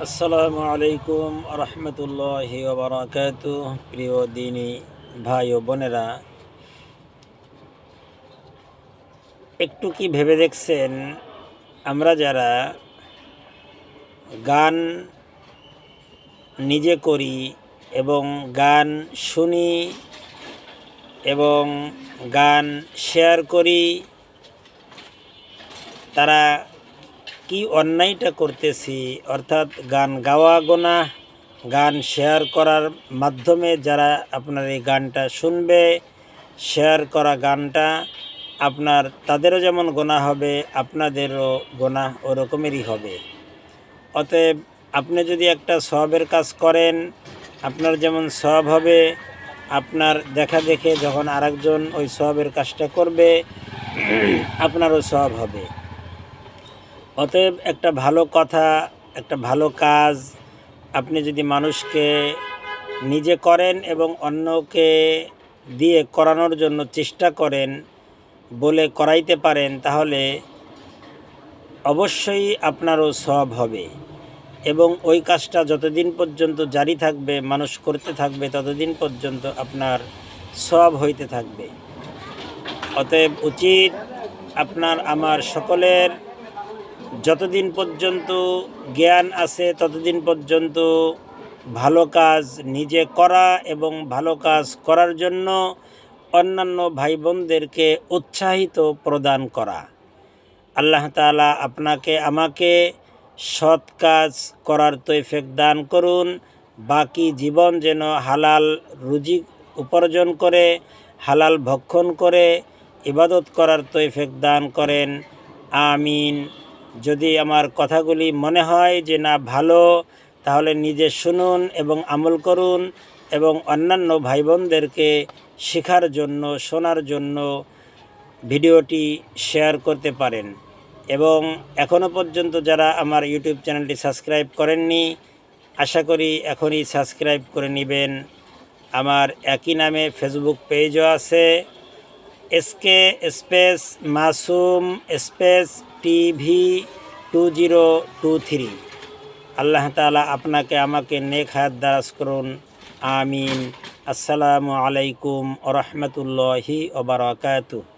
আসসালামু আলাইকুম রহমতুল্লাহি ওয়া বারাকাতুহু। প্রিয় দিনী ভাই ও বোনেরা, একটু কি ভেবে দেখছেন, আমরা যারা গান নিজে করি এবং গান শুনি এবং গান শেয়ার করি, তারা কি অন্যায়টা করতেছি? অর্থাৎ গান গাওয়া গুনাহ, গান শেয়ার করার মাধ্যমে যারা আপনার এই গানটা শুনবে, শেয়ার করা গানটা আপনার তাদেরও যেমন গুনাহ হবে, আপনাদেরও গুনাহ ওরকমেরই হবে। অতএব আপনি যদি একটা সওয়াবের কাজ করেন, আপনার যেমন সওয়াব হবে, আপনার দেখা দেখে যখন আরেকজন ওই সওয়াবের কাজটা করবে, আপনারও সওয়াব হবে। অতএব একটা ভালো কথা, একটা ভালো কাজ আপনি যদি মানুষকে নিজে করেন এবং অন্যকে দিয়ে করানোর জন্য চেষ্টা করেন, বলে করাইতে পারেন, তাহলে অবশ্যই আপনারও সওয়াব হবে এবং ওই কাজটা যতদিন পর্যন্ত জারি থাকবে, মানুষ করতে থাকবে, ততদিন পর্যন্ত আপনার সওয়াব হইতে থাকবে। অতএব উচিত আপনার আমার সকলের যতদিন পর্যন্ত জ্ঞান আছে ততদিন পর্যন্ত ভালো কাজ নিজে করা এবং ভালো কাজ করার জন্য অন্যান্য ভাই বোনদেরকে উৎসাহিত প্রদান করা। আল্লাহ তাআলা আপনাকে আমাকে সৎ কাজ করার তৌফিক দান করুন। বাকি জীবন যেন হালাল রুজি উপার্জন করে, হালাল ভক্ষণ করে ইবাদত করার তৌফিক দান করেন। আমিন। যদি আমার কথাগুলি মনে হয় যে না ভালো, তাহলে নিজে শুনুন এবং আমল করুন এবং অন্যান্য ভাই বোনদেরকে শেখার জন্য, শোনার জন্য ভিডিওটি শেয়ার করতে পারেন। এবং এখনও পর্যন্ত যারা আমার ইউটিউব চ্যানেলটি সাবস্ক্রাইব করেননি, আশা করি এখনই সাবস্ক্রাইব করে নেবেন। আমার একই নামে ফেসবুক পেজও আছে, SK space Masum space TV 2023। আল্লাহ তাআলা আপনাকে আমাকে নেক হায়াত দারাজ করুন। আমিন। আসসালামু আলাইকুম ওয়া রাহমাতুল্লাহি ওয়া বারাকাতুহু।